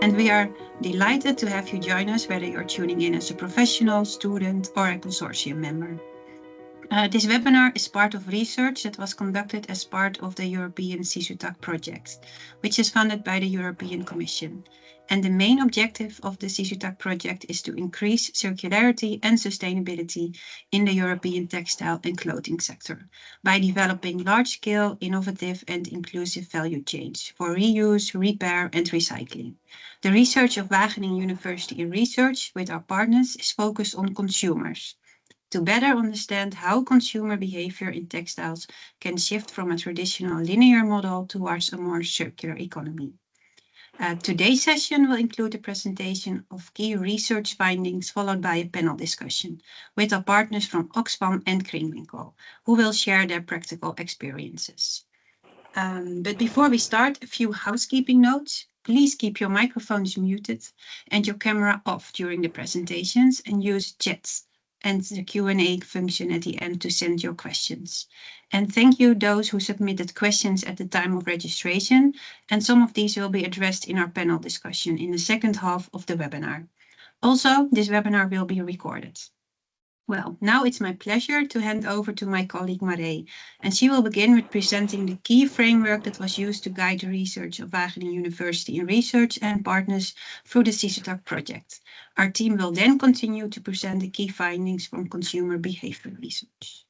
and we are delighted to have you join us, whether you're tuning in as a professional, student, or a consortium member. This webinar is part of research that was conducted as part of the European SISUTAC project, which is funded by the European Commission. And the main objective of the SISUTAC project is to increase circularity and sustainability in the European textile and clothing sector by developing large-scale, innovative and inclusive value chains for reuse, repair and recycling. The research of Wageningen University in Research with our partners is focused on consumers, to better understand how consumer behavior in textiles can shift from a traditional linear model towards a more circular economy. Today's session will include a presentation of key research findings followed by a panel discussion with our partners from Oxfam and Kringwinkel, who will share their practical experiences. But before we start, a few housekeeping notes. Please keep your microphones muted and your camera off during the presentations, and use chats and the Q&A function at the end to send your questions. And thank you those who submitted questions at the time of registration, and some of these will be addressed in our panel discussion in the second half of the webinar. Also, this webinar will be recorded. Well, now it's my pleasure to hand over to my colleague Maré, and she will begin with presenting the key framework that was used to guide the research of Wageningen University in Research and partners through the SISUTAC project. Our team will then continue to present the key findings from consumer behavior research.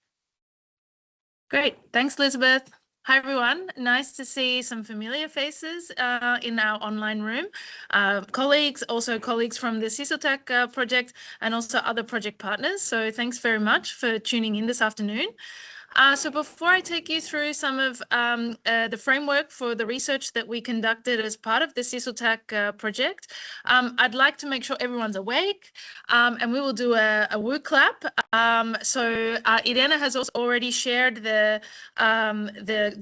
Great, thanks Elizabeth. Hi everyone, nice to see some familiar faces in our online room. Colleagues from the SISUTAC project and also other project partners. So thanks very much for tuning in this afternoon. So before I take you through some of the framework for the research that we conducted as part of the SISUTAC project, I'd like to make sure everyone's awake, and we will do a woo clap. So Irena has also already shared the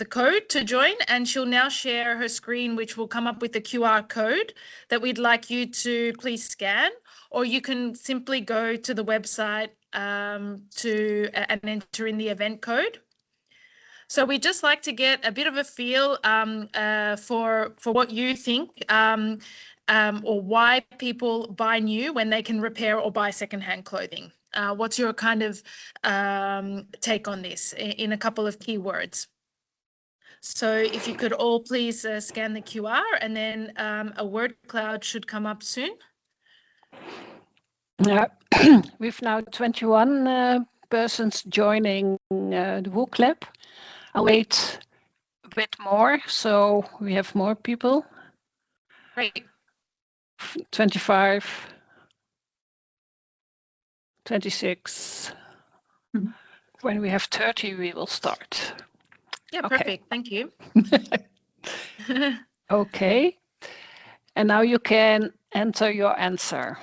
code to join, and she'll now share her screen, which will come up with the QR code that we'd like you to please scan, or you can simply go to the website and enter in the event code. So we'd just like to get a bit of a feel for what you think or why people buy new when they can repair or buy secondhand clothing. What's your kind of take on this in a couple of key words? So if you could all please scan the QR, and then a word cloud should come up soon. We've now 21 persons joining the Woo Club. I'll wait a bit more, so we have more people. Great. 25, 26. Mm-hmm. When we have 30, we will start. Yeah, okay. Perfect. Thank you. Okay. And now you can enter your answer.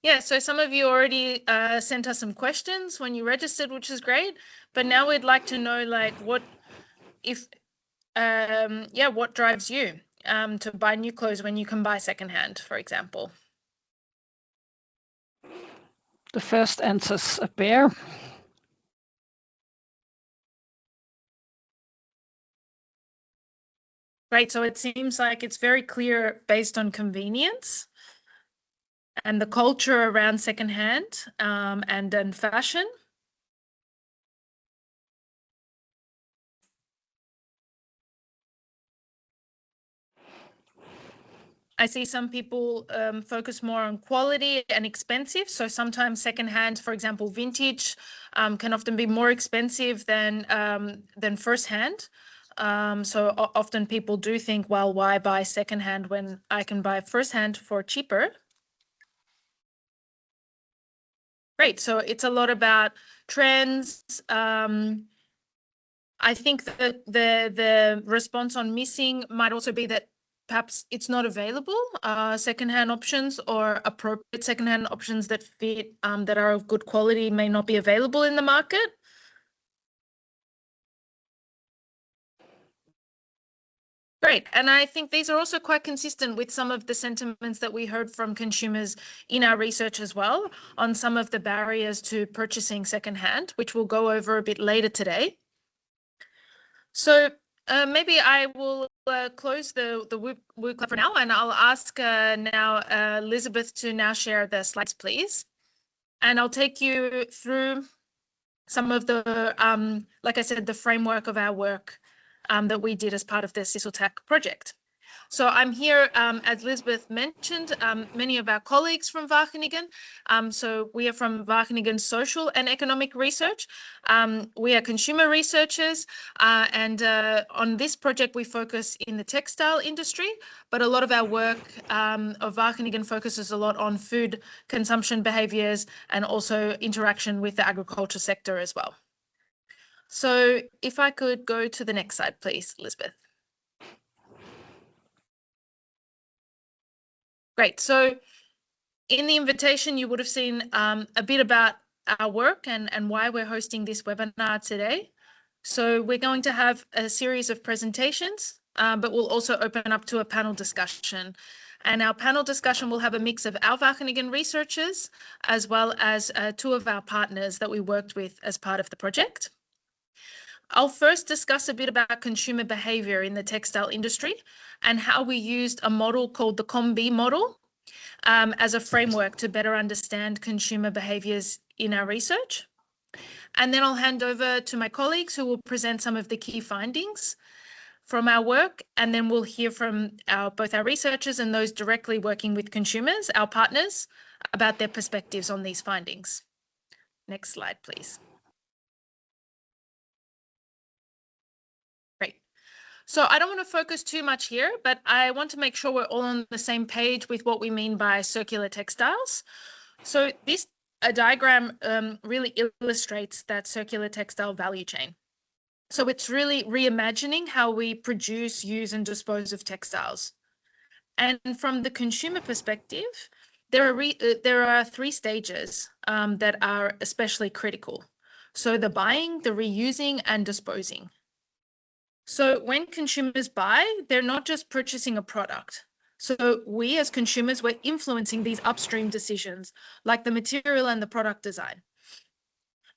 Yeah, so some of you already sent us some questions when you registered, which is great. But now we'd like to know, like, what drives you to buy new clothes when you can buy secondhand, for example? The first answers appear. Right, so it seems like it's very clear based on convenience and the culture around secondhand and then fashion. I see some people focus more on quality and expensive. So sometimes secondhand, for example, vintage can often be more expensive than firsthand. So often people do think, well, why buy secondhand when I can buy firsthand for cheaper? Great. So it's a lot about trends. I think that the response on missing might also be that perhaps it's not available, secondhand options or appropriate secondhand options that fit, that are of good quality may not be available in the market. Great. And I think these are also quite consistent with some of the sentiments that we heard from consumers in our research as well on some of the barriers to purchasing secondhand, which we'll go over a bit later today. So maybe I will close the WOO Club for now, and I'll ask now Elizabeth to now share the slides, please. And I'll take you through some of the, like I said, the framework of our work that we did as part of the CISLTech project. So I'm here, as Elizabeth mentioned, many of our colleagues from Wageningen. So we are from Wageningen Social and Economic Research. We are consumer researchers, and on this project we focus in the textile industry, but a lot of our work of Wageningen focuses a lot on food consumption behaviours and also interaction with the agriculture sector as well. So if I could go to the next slide, please, Elizabeth. Great. So in the invitation, you would have seen a bit about our work and why we're hosting this webinar today. So we're going to have a series of presentations, but we'll also open up to a panel discussion. And our panel discussion will have a mix of our Wageningen researchers, as well as 2 of our partners that we worked with as part of the project. I'll first discuss a bit about consumer behavior in the textile industry and how we used a model called the COM-B model as a framework to better understand consumer behaviors in our research. And then I'll hand over to my colleagues who will present some of the key findings from our work, and then we'll hear from both our researchers and those directly working with consumers, our partners, about their perspectives on these findings. Next slide, please. So I don't want to focus too much here, but I want to make sure we're all on the same page with what we mean by circular textiles. So this diagram really illustrates that circular textile value chain. So it's really reimagining how we produce, use, and dispose of textiles. And from the consumer perspective, there are 3 stages that are especially critical. So the buying, the reusing, and disposing. So when consumers buy, they're not just purchasing a product. So we as consumers, we're influencing these upstream decisions, like the material and the product design.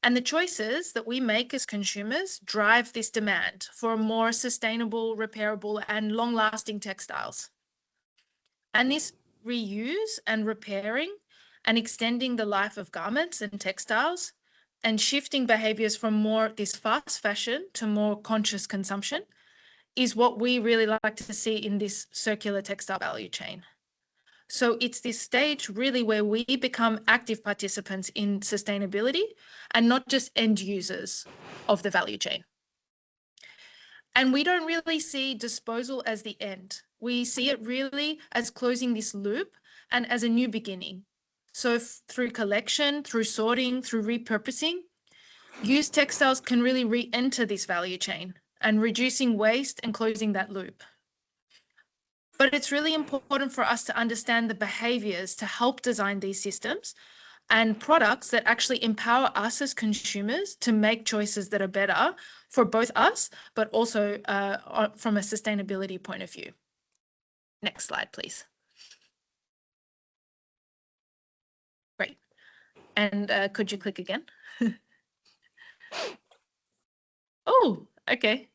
And the choices that we make as consumers drive this demand for more sustainable, repairable, and long-lasting textiles. And this reuse and repairing and extending the life of garments and textiles and shifting behaviors from more this fast fashion to more conscious consumption is what we really like to see in this circular textile value chain. So it's this stage really where we become active participants in sustainability and not just end users of the value chain. And we don't really see disposal as the end. We see it really as closing this loop and as a new beginning. So through collection, through sorting, through repurposing, used textiles can really re-enter this value chain and reducing waste and closing that loop. But it's really important for us to understand the behaviors to help design these systems and products that actually empower us as consumers to make choices that are better for both us, but also from a sustainability point of view. Next slide, please. Great. And could you click again? Oh, okay.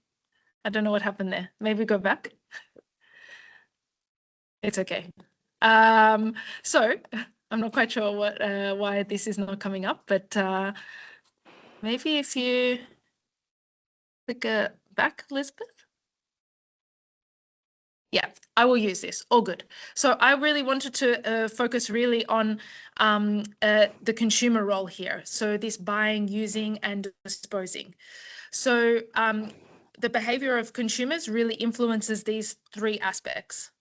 I don't know what happened there. Maybe go back. It's okay. So I'm not quite sure what why this is not coming up, but maybe if you click back, Elizabeth. Yeah, I will use this. All good. So I really wanted to focus really on the consumer role here. So this buying, using, and disposing. So the behavior of consumers really influences these 3 aspects.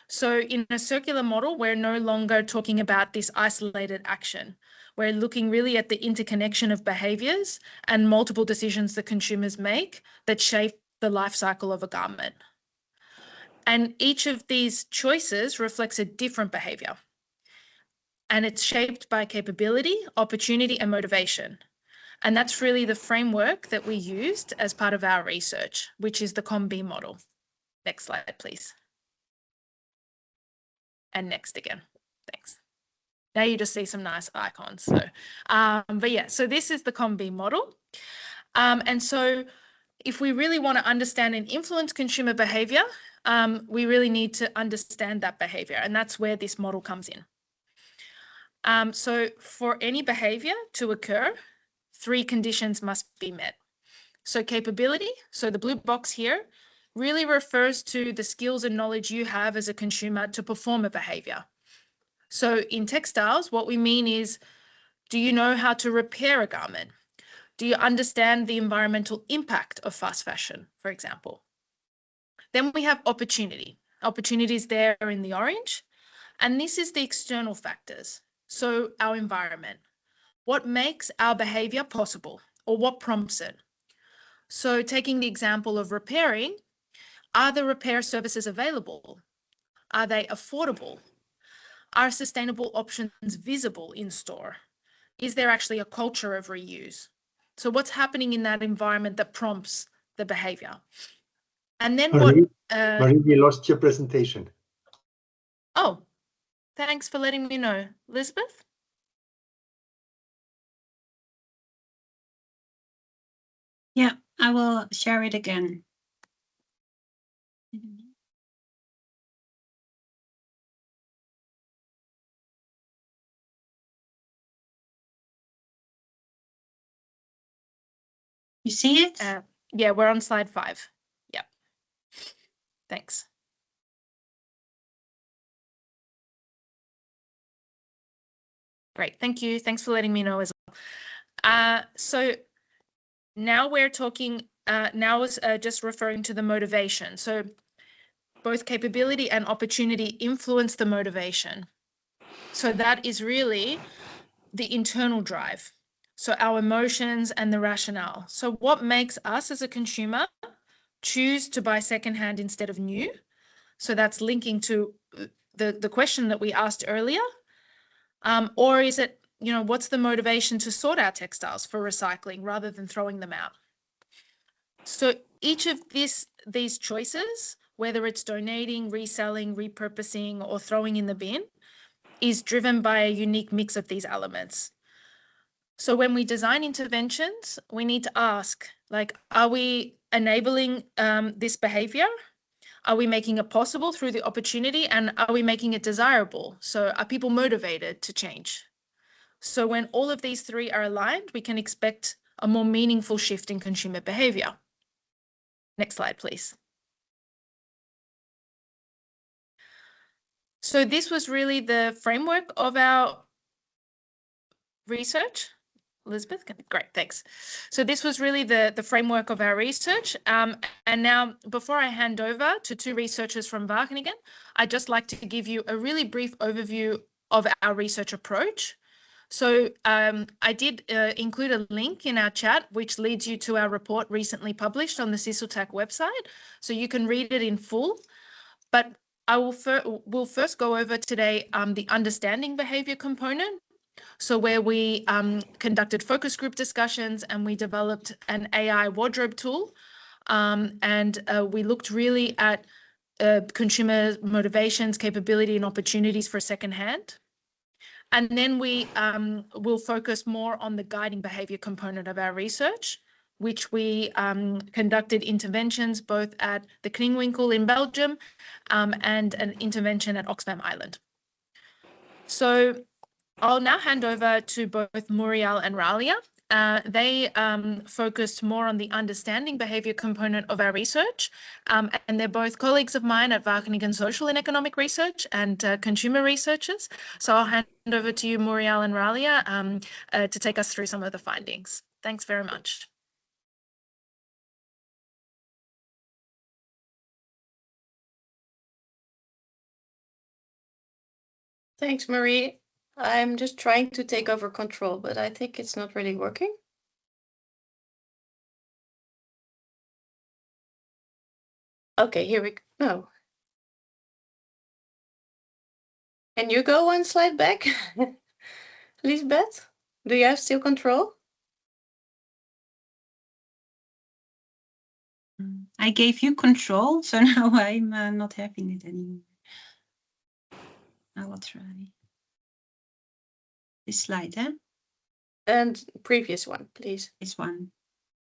So in a circular model, we're no longer talking about this isolated action. We're looking really at the interconnection of behaviors and multiple decisions that consumers make that shape the life cycle of a garment. And each of these choices reflects a different behavior. And it's shaped by capability, opportunity, and motivation. And that's really the framework that we used as part of our research, which is the COM-B model. Next slide, please. And next again. Thanks. Now you just see some nice icons. So, but yeah, so this is the COM-B model. And so if we really want to understand and influence consumer behavior, we really need to understand that behavior, and that's where this model comes in. So for any behavior to occur, 3 conditions must be met. So capability, so the blue box here, really refers to the skills and knowledge you have as a consumer to perform a behavior. So in textiles, what we mean is, do you know how to repair a garment? Do you understand the environmental impact of fast fashion, for example? Then we have opportunity. Opportunity is there in the orange, and this is the external factors. So our environment, what makes our behavior possible, or what prompts it? So taking the example of repairing, are the repair services available? Are they affordable? Are sustainable options visible in store? Is there actually a culture of reuse? So what's happening in that environment that prompts the behavior? And then Marie, we lost your presentation. Oh, thanks for letting me know. Elizabeth? Yeah, I will share it again. You see it? Yeah, we're on slide 5. Yep. Thanks. Great, thank you. Thanks for letting me know as well. So now we're talking, now is just referring to the motivation. So both capability and opportunity influence the motivation. So that is really the internal drive. So our emotions and the rationale. So what makes us as a consumer choose to buy secondhand instead of new? So that's linking to the question that we asked earlier. Or is it, you know, what's the motivation to sort our textiles for recycling rather than throwing them out? So each of these choices, whether it's donating, reselling, repurposing, or throwing in the bin, is driven by a unique mix of these elements. So when we design interventions, we need to ask, like, are we enabling this behavior? Are we making it possible through the opportunity, and are we making it desirable? So are people motivated to change? So when all of these 3 are aligned, we can expect a more meaningful shift in consumer behavior. Next slide, please. So this was really the framework of our research. Elizabeth, great, thanks. So this was really the framework of our research. And now, before I hand over to 2 researchers from Wageningen, I'd just like to give you a really brief overview of our research approach. So I did include a link in our chat, which leads you to our report recently published on the Sisseltech website. So you can read it in full. But I will first go over today the understanding behavior component. So where we conducted focus group discussions and we developed an AI wardrobe tool. And we looked really at consumer motivations, capability, and opportunities for secondhand. And then we will focus more on the guiding behavior component of our research, which we conducted interventions both at the Kringwinkel in Belgium and an intervention at Oxfam Island. So I'll now hand over to both Muriel and Ralia. They focused more on the understanding behavior component of our research, and they're both colleagues of mine at Wageningen Social and Economic Research and consumer researchers. So I'll hand over to you, Muriel and Ralia, to take us through some of the findings. Thanks very much. Thanks, Marie. I'm just trying to take over control, but I think it's not really working. Okay, here we go. No. Can you go 1 slide back? Lisbeth, do you have still control? I gave you control, so now I'm not having it anymore. I will try. This slide, eh? And previous one, please. This one.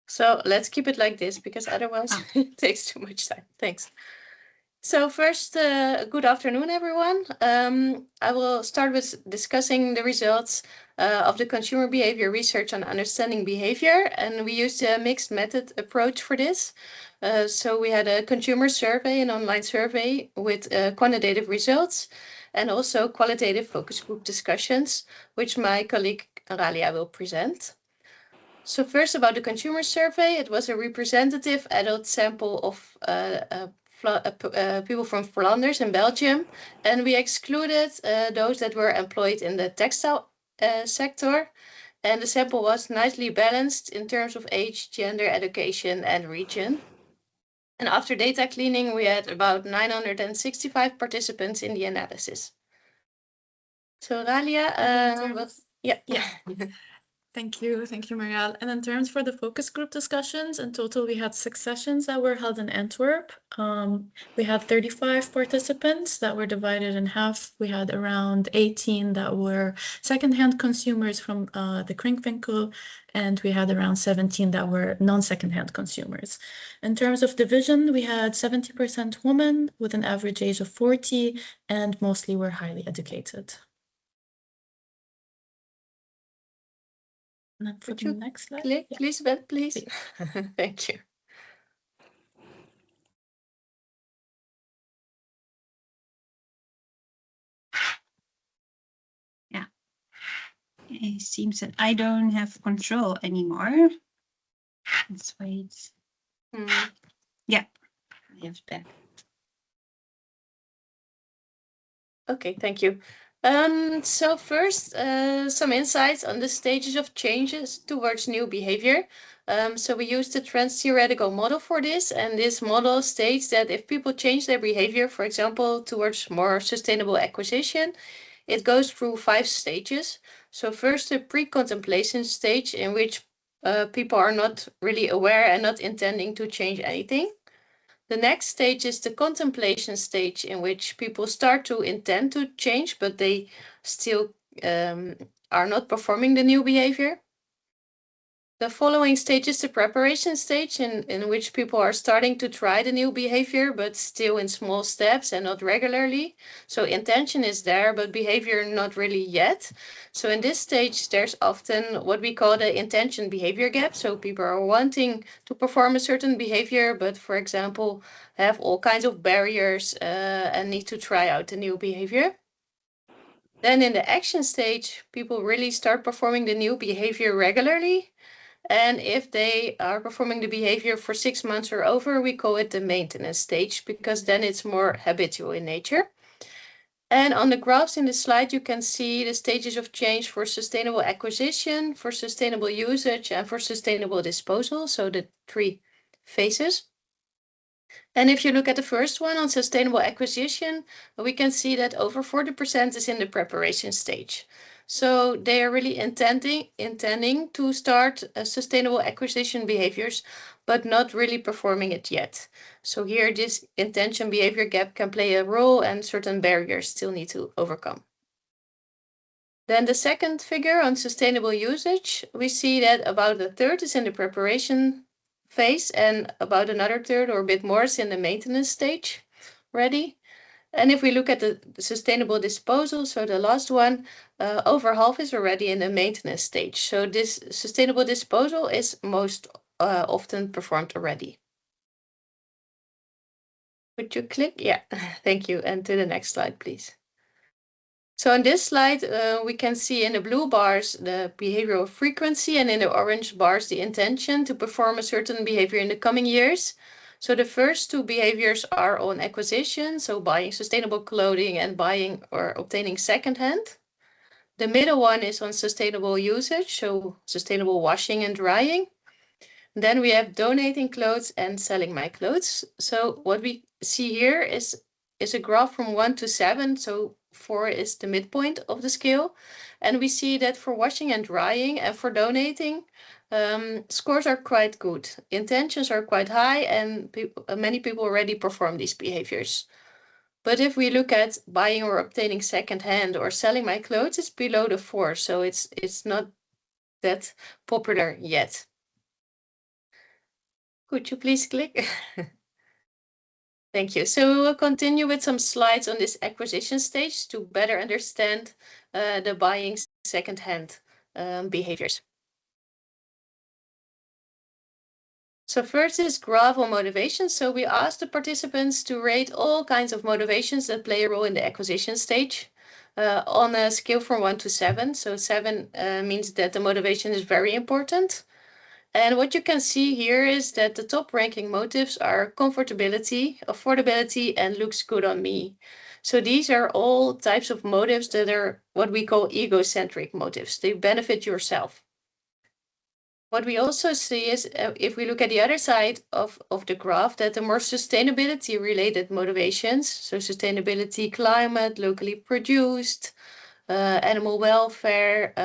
So let's keep it like this, because otherwise it takes too much time. Thanks. So first, good afternoon, everyone. I will start with discussing the results of the consumer behavior research on understanding behavior. And we used a mixed method approach for this. So we had a consumer survey, an online survey with quantitative results, and also qualitative focus group discussions, which my colleague Ralia will present. So first, about the consumer survey, it was a representative adult sample of people from Flanders in Belgium, and we excluded those that were employed in the textile sector, and the sample was nicely balanced in terms of age, gender, education, and region. And after data cleaning, we had about 965 participants in the analysis. So Ralia, yeah. Thank you, Marielle. And in terms for the focus group discussions, in total we had 6 sessions that were held in Antwerp. We had 35 participants that were divided in half. We had around 18 that were secondhand consumers from the Kringwinkel, and we had around 17 that were non-secondhand consumers. In terms of division, we had 70% women with an average age of 40, and mostly were highly educated. And then for the next slide. Click, Lisbeth, please. Thank you. Yeah. It seems that I don't have control anymore. Let's wait. Yeah, I have it back. Okay, thank you. So first, some insights on the stages of changes towards new behavior. So we used the trends theoretical model for this, and this model states that if people change their behavior, for example, towards more sustainable acquisition, it goes through 5 stages. So first, the pre-contemplation stage, in which people are not really aware and not intending to change anything. The next stage is the contemplation stage, in which people start to intend to change, but they still are not performing the new behavior. The following stage is the preparation stage, in which people are starting to try the new behavior, but still in small steps and not regularly. So intention is there, but behavior not really yet. So in this stage, there's often what we call the intention behavior gap. So people are wanting to perform a certain behavior, but for example, have all kinds of barriers and need to try out the new behavior. Then in the action stage, people really start performing the new behavior regularly. And if they are performing the behavior for 6 months or over, we call it the maintenance stage, because then it's more habitual in nature. And on the graphs in the slide, you can see the stages of change for sustainable acquisition, for sustainable usage, and for sustainable disposal. So the 3 phases. And if you look at the first one on sustainable acquisition, we can see that over 40% is in the preparation stage. So they are really intending to start sustainable acquisition behaviors, but not really performing it yet. So here this intention behavior gap can play a role, and certain barriers still need to overcome. Then the second figure on sustainable usage, we see that about a third is in the preparation phase, and about another third or a bit more is in the maintenance stage ready. And if we look at the sustainable disposal, so the last one, over half is already in the maintenance stage. So this sustainable disposal is most often performed already. Would you click? Yeah, thank you. And to the next slide, please. So on this slide, we can see in the blue bars the behavioral frequency, and in the orange bars the intention to perform a certain behavior in the coming years. So the first 2 behaviors are on acquisition, so buying sustainable clothing and buying or obtaining secondhand. The middle one is on sustainable usage, so sustainable washing and drying. Then we have donating clothes and selling my clothes. So what we see here is a graph from 1 to 7. So 4 is the midpoint of the scale. And we see that for washing and drying and for donating, scores are quite good. Intentions are quite high, and many people already perform these behaviors. But if we look at buying or obtaining secondhand or selling my clothes, it's below the 4. So it's not that popular yet. Could you please click? Thank you. So we will continue with some slides on this acquisition stage to better understand the buying secondhand behaviors. So first is graph on motivation. So we asked the participants to rate all kinds of motivations that play a role in the acquisition stage on a scale from 1 to 7. So 7 means that the motivation is very important. And what you can see here is that the top ranking motives are comfortability, affordability, and looks good on me. So these are all types of motives that are what we call egocentric motives. They benefit yourself. What we also see is if we look at the other side of the graph, that the more sustainability related motivations, so sustainability, climate, locally produced, animal welfare,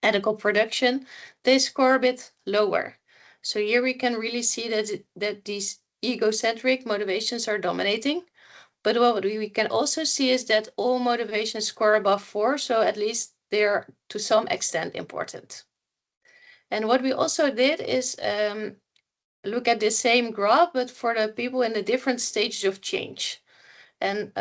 ethical production, they score a bit lower. So here we can really see that these egocentric motivations are dominating. But what we can also see is that all motivations score above 4, so at least they're to some extent important. And what we also did is look at the same graph, but for the people in the different stages of change. And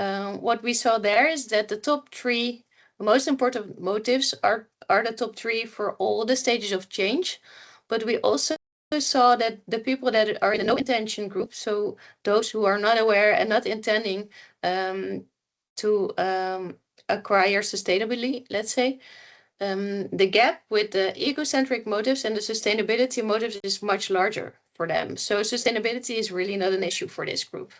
what we saw there is that the top 3 most important motives are the top 3 for all the stages of change. But we also saw that the people that are in the no intention group, so those who are not aware and not intending to acquire sustainably, let's say, the gap with the egocentric motives and the sustainability motives is much larger for them. So sustainability is really not an issue for this group.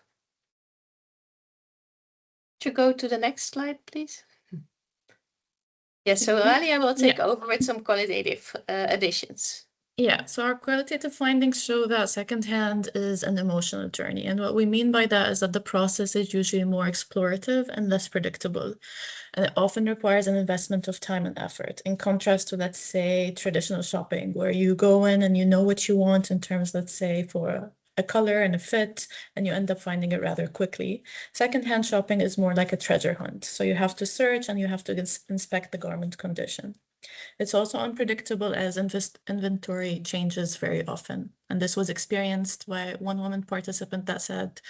Could you go to the next slide, please? Yes, so Alia will take over with some qualitative additions. Yeah, so our qualitative findings show that secondhand is an emotional journey. And what we mean by that is that the process is usually more explorative and less predictable. And it often requires an investment of time and effort, in contrast to, let's say, traditional shopping, where you go in and you know what you want in terms, let's say, for a color and a fit, and you end up finding it rather quickly. Secondhand shopping is more like a treasure hunt. So you have to search and you have to inspect the garment condition. It's also unpredictable as inventory changes very often. And this was experienced by one woman participant that said,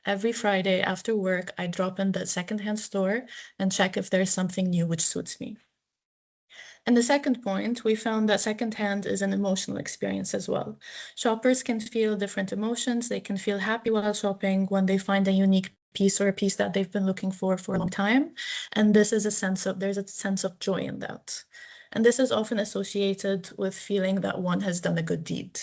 every Friday after work, I drop in the secondhand store and check if there's something new which suits me. And the second point, we found that secondhand is an emotional experience as well. Shoppers can feel different emotions. They can feel happy while shopping when they find a unique piece or a piece that they've been looking for a long time. And this is there's a sense of joy in that. And this is often associated with feeling that one has done a good deed.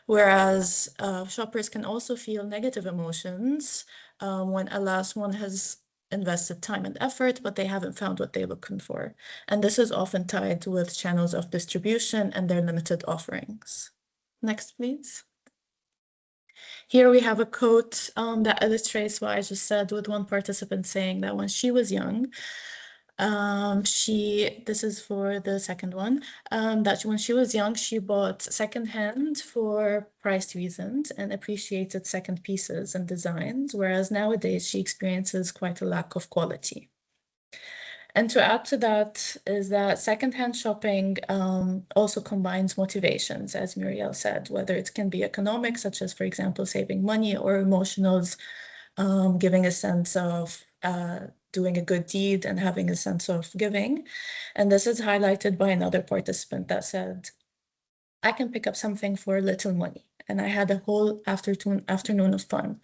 Whereas shoppers can also feel negative emotions when, alas, one has invested time and effort, but they haven't found what they're looking for. And this is often tied with channels of distribution and their limited offerings. Next, please. Here we have a quote that illustrates what I just said, with one participant saying that when she was young, this is for the second one, that when she was young, she bought secondhand for price reasons and appreciated second pieces and designs, whereas nowadays she experiences quite a lack of quality. And to add to that is that secondhand shopping also combines motivations, as Muriel said, whether it can be economic, such as, for example, saving money, or emotionals, giving a sense of doing a good deed and having a sense of giving. And this is highlighted by another participant that said, I can pick up something for little money. And I had a whole afternoon of fun.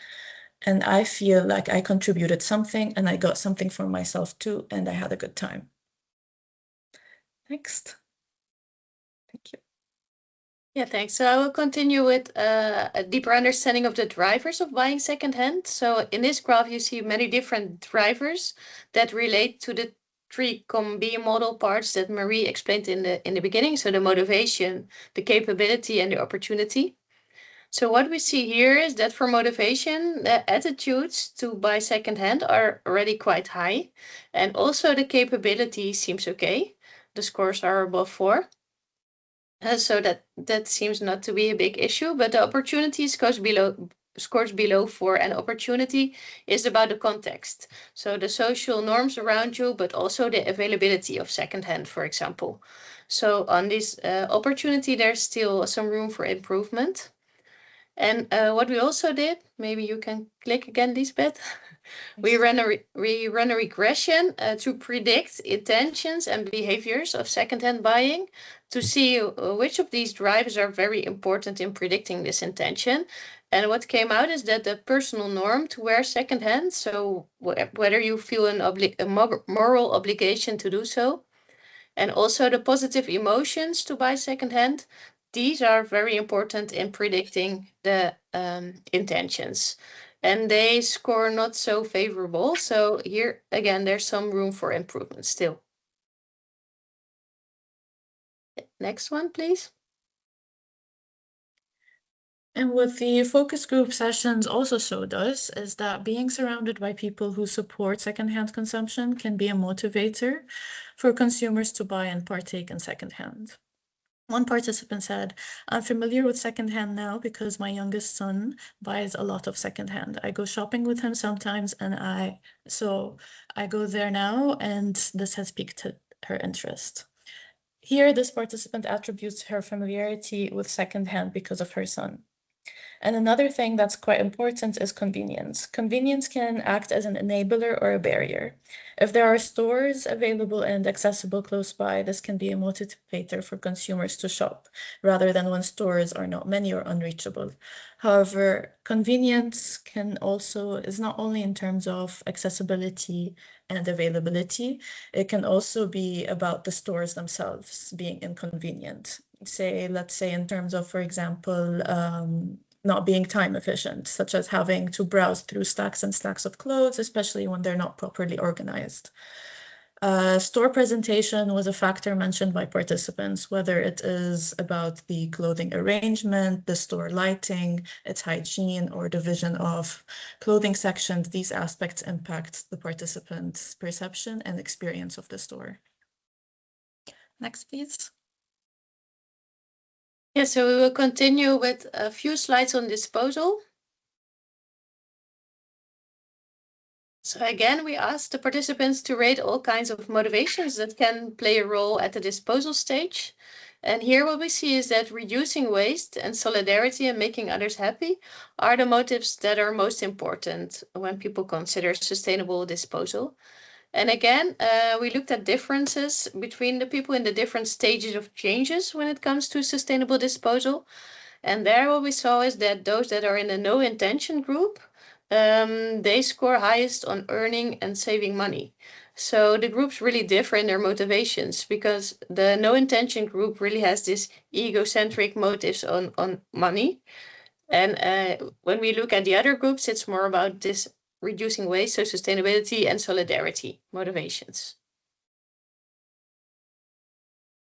And I feel like I contributed something and I got something for myself too, and I had a good time. Next. Thank you. Yeah, thanks. So I will continue with a deeper understanding of the drivers of buying secondhand. So in this graph, you see many different drivers that relate to the 3 COM-B model parts that Marie explained in the beginning. So the motivation, the capability, and the opportunity. So what we see here is that for motivation, the attitudes to buy secondhand are already quite high. And also the capability seems okay. The scores are above 4. So that seems not to be a big issue, but the opportunity scores below 4, and opportunity is about the context. So the social norms around you, but also the availability of secondhand, for example. So on this opportunity, there's still some room for improvement. And what we also did, maybe you can click again, Lisbeth. We run a regression to predict intentions and behaviors of secondhand buying to see which of these drivers are very important in predicting this intention. And what came out is that the personal norm to wear secondhand, so whether you feel a moral obligation to do so, and also the positive emotions to buy secondhand, these are very important in predicting the intentions. And they score not so favorable. So here, again, there's some room for improvement still. Next one, please. And what the focus group sessions also showed us is that being surrounded by people who support secondhand consumption can be a motivator for consumers to buy and partake in secondhand. One participant said, "I'm familiar with secondhand now because my youngest son buys a lot of secondhand. I go shopping with him sometimes, and I go there now, and this has piqued her interest." Here, this participant attributes her familiarity with secondhand because of her son. And another thing that's quite important is convenience. Convenience can act as an enabler or a barrier. If there are stores available and accessible close by, this can be a motivator for consumers to shop, rather than when stores are not many or unreachable. However, convenience is not only in terms of accessibility and availability, it can also be about the stores themselves being inconvenient. Let's say in terms of, for example, not being time efficient, such as having to browse through stacks and stacks of clothes, especially when they're not properly organized. Store presentation was a factor mentioned by participants, whether it is about the clothing arrangement, the store lighting, its hygiene, or division of clothing sections. These aspects impact the participants' perception and experience of the store. Next, please. Yeah, so we will continue with a few slides on disposal. So again, we asked the participants to rate all kinds of motivations that can play a role at the disposal stage. And here what we see is that reducing waste and solidarity and making others happy are the motives that are most important when people consider sustainable disposal. And again, we looked at differences between the people in the different stages of changes when it comes to sustainable disposal. And there what we saw is that those that are in the no intention group, they score highest on earning and saving money. So the groups really differ in their motivations because the no intention group really has this egocentric motives on money. And when we look at the other groups, it's more about this reducing waste, so sustainability and solidarity motivations.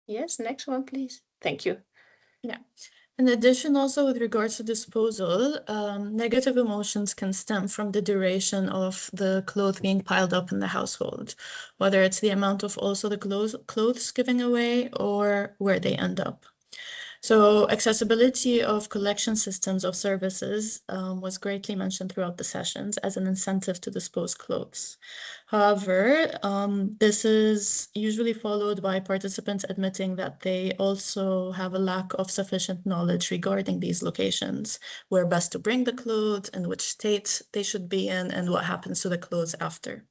Yes, next one, please. Thank you. Yeah. In addition, also with regards to disposal, negative emotions can stem from the duration of the clothes being piled up in the household, whether it's the amount of also the clothes giving away or where they end up. So accessibility of collection systems of services was greatly mentioned throughout the sessions as an incentive to dispose clothes. However, this is usually followed by participants admitting that they also have a lack of sufficient knowledge regarding these locations, where best to bring the clothes, in which state they should be in, and what happens to the clothes after.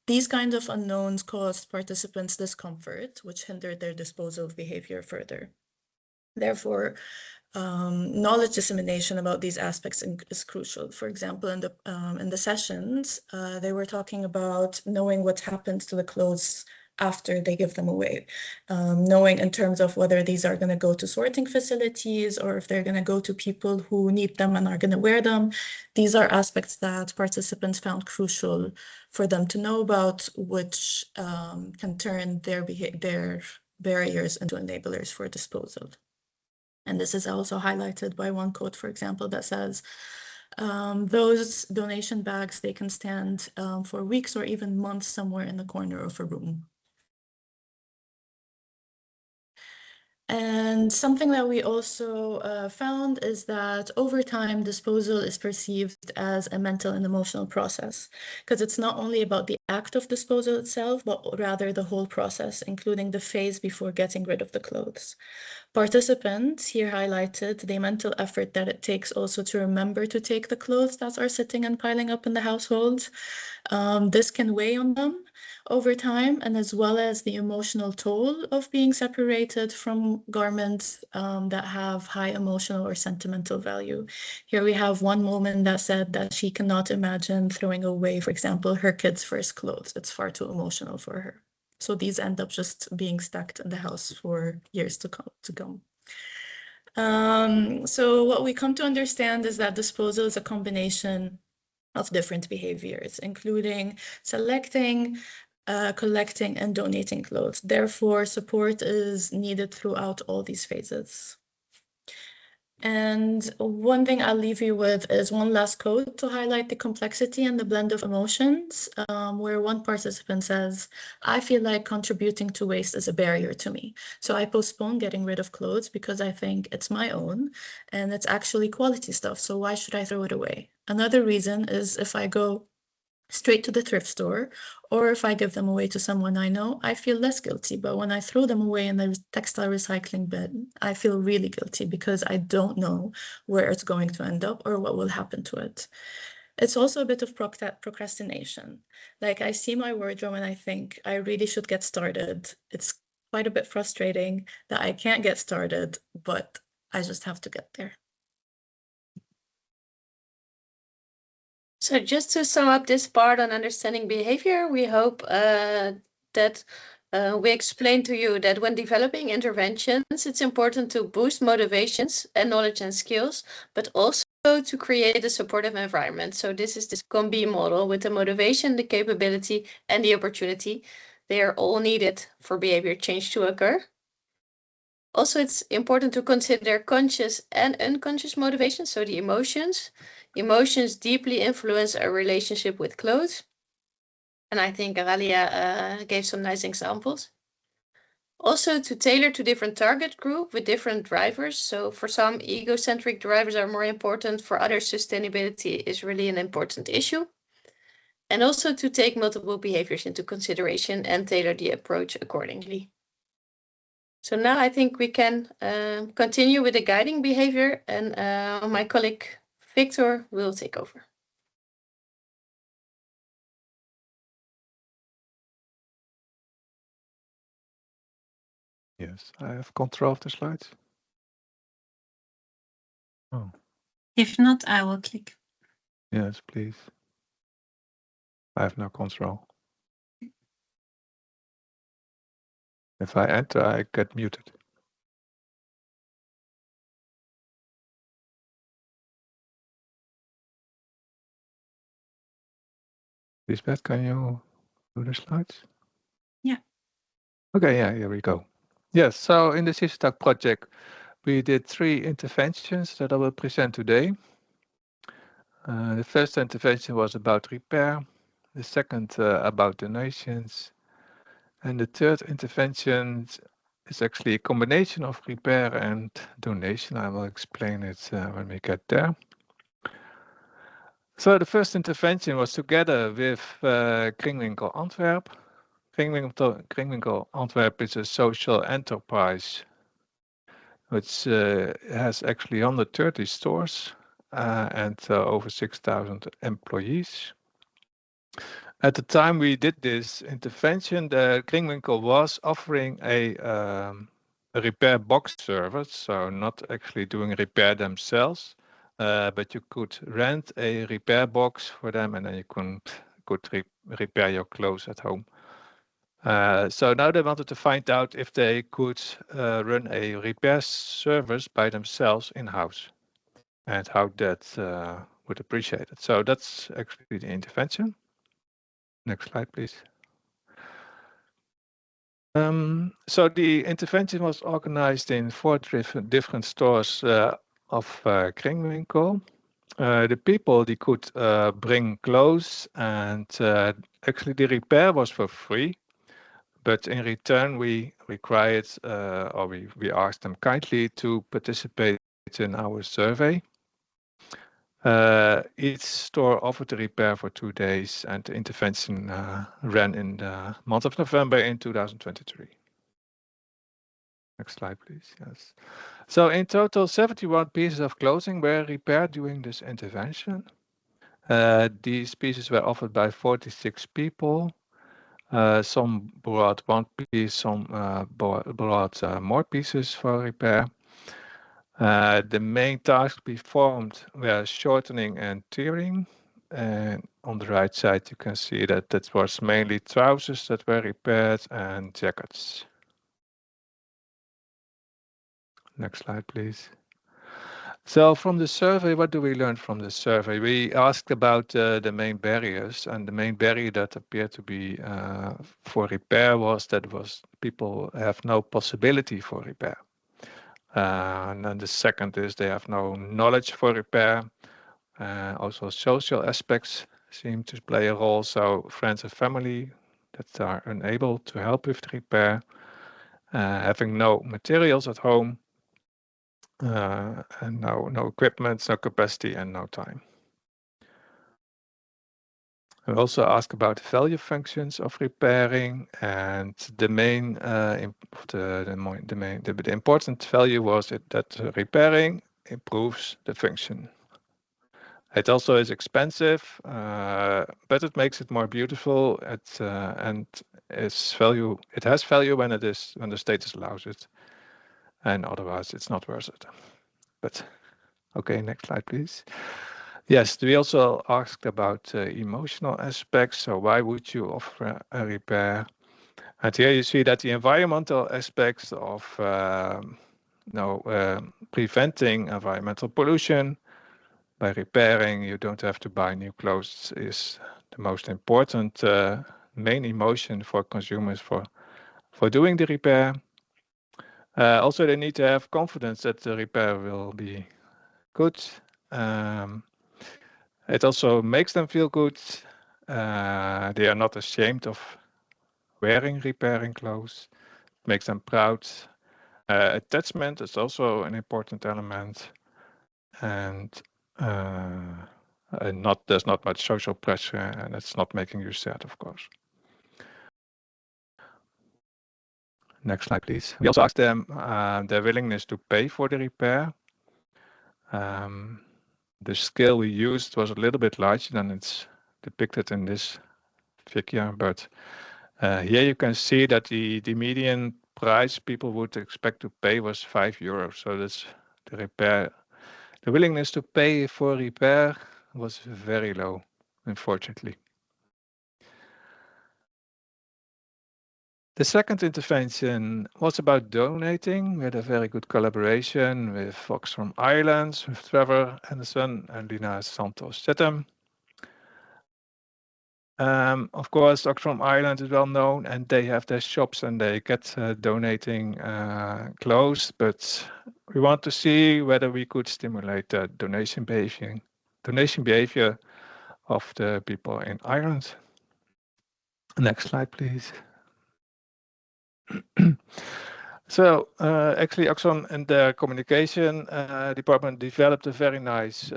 These kinds of unknowns caused participants discomfort, which hindered their disposal behavior further. Therefore, knowledge dissemination about these aspects is crucial. For example, in the sessions, they were talking about knowing what happens to the clothes after they give them away, knowing in terms of whether these are going to go to sorting facilities or if they're going to go to people who need them and are going to wear them. These are aspects that participants found crucial for them to know about, which can turn their barriers into enablers for disposal. And this is also highlighted by one quote, for example, that says, those donation bags, they can stand for weeks or even months somewhere in the corner of a room. And something that we also found is that over time, disposal is perceived as a mental and emotional process, because it's not only about the act of disposal itself, but rather the whole process, including the phase before getting rid of the clothes. Participants here highlighted the mental effort that it takes also to remember to take the clothes that are sitting and piling up in the household. This can weigh on them over time, and as well as the emotional toll of being separated from garments that have high emotional or sentimental value. Here we have one woman that said that she cannot imagine throwing away, for example, her kids' first clothes. It's far too emotional for her. So these end up just being stacked in the house for years to come. So what we come to understand is that disposal is a combination of different behaviors, including selecting, collecting, and donating clothes. Therefore, support is needed throughout all these phases. And one thing I'll leave you with is one last quote to highlight the complexity and the blend of emotions, where one participant says, "I feel like contributing to waste is a barrier to me. So I postpone getting rid of clothes because I think it's my own and it's actually quality stuff. So why should I throw it away?" Another reason is if I go straight to the thrift store, or if I give them away to someone I know, I feel less guilty. But when I throw them away in the textile recycling bin, I feel really guilty because I don't know where it's going to end up or what will happen to it. It's also a bit of procrastination. Like I see my wardrobe and I think I really should get started. It's quite a bit frustrating that I can't get started, but I just have to get there. So just to sum up this part on understanding behavior, we hope that we explained to you that when developing interventions, it's important to boost motivations and knowledge and skills, but also to create a supportive environment. So this is this COM-B model with the motivation, the capability, and the opportunity. They are all needed for behavior change to occur. Also, it's important to consider conscious and unconscious motivation, so the emotions. Emotions deeply influence our relationship with clothes. And I think Aralia gave some nice examples. Also, to tailor to different target group with different drivers. So for some, egocentric drivers are more important. For others, sustainability is really an important issue. And also to take multiple behaviors into consideration and tailor the approach accordingly. So now I think we can continue with the guiding behavior, and my colleague Victor will take over. Yes, I have control of the slides. Oh. If not, I will click. Yes, please. I have no control. If I enter, I get muted. Lisbeth, can you do the slides? Yeah. Okay, yeah, here we go. Yes, so in the CISTAC project, we did 3 interventions that I will present today. The first intervention was about repair, the second about donations, and the third intervention is actually a combination of repair and donation. I will explain it when we get there. So the first intervention was together with Kringwinkel Antwerp. Kringwinkel Antwerp is a social enterprise which has actually 130 stores and over 6,000 employees. At the time we did this intervention, the Kringwinkel was offering a repair box service, so not actually doing repair themselves, but you could rent a repair box for them and then you could repair your clothes at home. So now they wanted to find out if they could run a repair service by themselves in-house and how that would appreciate it. So that's actually the intervention. Next slide, please. So the intervention was organized in 4 different stores of Kringwinkel. The people, they could bring clothes and actually the repair was for free. But in return, we required, or we asked them kindly to participate in our survey. Each store offered a repair for 2 days, and the intervention ran in the month of November in 2023. Next slide, please. Yes. So in total, 71 pieces of clothing were repaired during this intervention. These pieces were offered by 46 people. Some brought one piece, some brought more pieces for repair. The main tasks performed were shortening and tearing. And on the right side, you can see that that was mainly trousers that were repaired and jackets. Next slide, please. So from the survey, what do we learn from the survey? We asked about the main barriers, and the main barrier that appeared to be for repair was that people have no possibility for repair. And then the second is they have no knowledge for repair. Also social aspects seem to play a role. So friends and family that are unable to help with the repair, having no materials at home, and no equipment, no capacity, and no time. We also ask about the value functions of repairing, and the main the important value was that repairing improves the function. It also is expensive, but it makes it more beautiful. And its value, it has value when the status allows it, and otherwise it's not worth it. But okay, next slide, please. Yes, we also asked about emotional aspects. So why would you offer a repair? And here you see that the environmental aspects of preventing environmental pollution by repairing, you don't have to buy new clothes, is the most important main emotion for consumers for doing the repair. Also, they need to have confidence that the repair will be good. It also makes them feel good. They are not ashamed of wearing repairing clothes. It makes them proud. Attachment is also an important element. And there's not much social pressure, and it's not making you sad, of course. Next slide, please. We also asked them their willingness to pay for the repair. The scale we used was a little bit larger than it's depicted in this figure, but here you can see that the median price people would expect to pay was €5. So that's the repair. The willingness to pay for repair was very low, unfortunately. The second intervention was about donating. We had a very good collaboration with Fox from Ireland, with Trevor Anderson and Lina Santos Chatham. Of course, Oxfam Ireland is well known, and they have their shops and they get donating clothes. But we want to see whether we could stimulate the donation behavior of the people in Ireland. Next slide, please. So actually, Oxfam and their communication department developed a very nice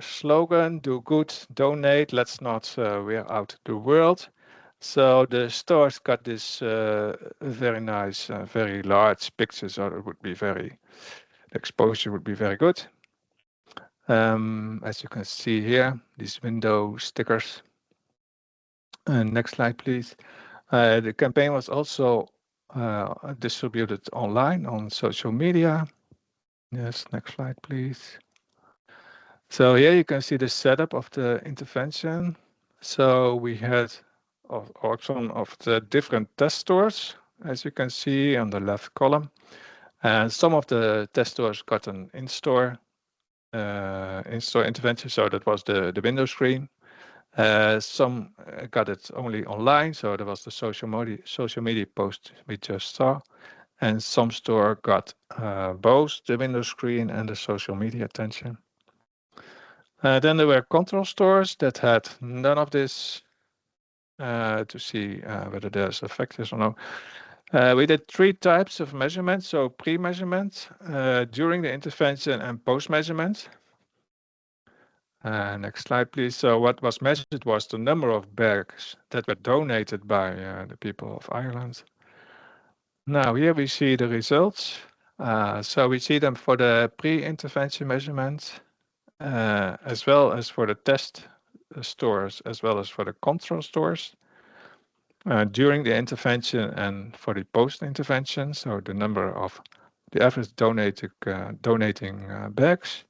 slogan: "Do good, donate. Let's not wear out the world." So the stores got this very nice, very large picture, so it would be the exposure would be very good. As you can see here, these window stickers. Next slide, please. The campaign was also distributed online on social media. Yes, next slide, please. So here you can see the setup of the intervention. So we had some of the different test stores, as you can see on the left column. And some of the test stores got an in-store intervention, so that was the window screen. Some got it only online, so there was the social media post we just saw, and some store got both the window screen and the social media attention. Then there were control stores that had none of this to see whether there's effective or no. We did 3 types of measurements, so pre-measurement, during the intervention, and post-measurement. Next slide, please. So what was measured was the number of bags that were donated by the people of Ireland. Now here we see the results. So we see them for the pre-intervention measurement, as well as for the test stores, as well as for the control stores. During the intervention and for the post-intervention, so the number of the average donating bags.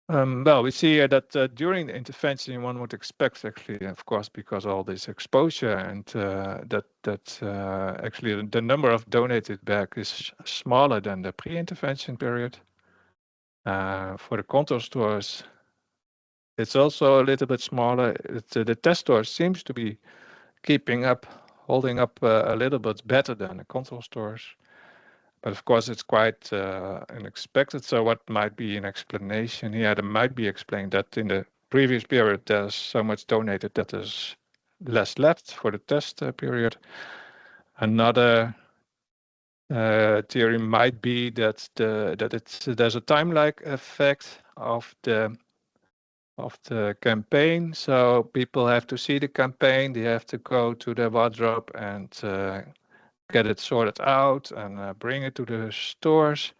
Well, we see here that during the intervention, one would expect, actually, of course, because all this exposure, and that actually the number of donated bags is smaller than the pre-intervention period. For the control stores, it's also a little bit smaller. The test store seems to be holding up a little bit better than the control stores. But of course, it's quite unexpected. So what might be an explanation here? There might be explained that in the previous period, there's so much donated that there's less left for the test period. Another theory might be that there's a time-lag effect of the campaign. So people have to see the campaign, they have to go to the wardrobe and get it sorted out and bring it to the stores,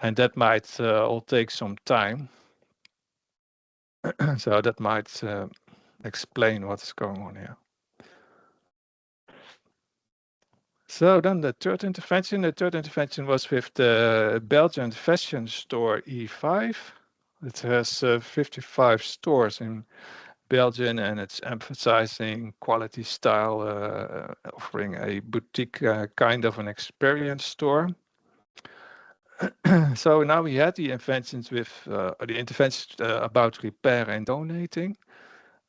and that might all take some time. So that might explain what's going on here. So then the third intervention was with the Belgian fashion store E5. It has 55 stores in Belgium, and it's emphasizing quality style, offering a boutique kind of an experience store. So now we had the interventions about repair and donating.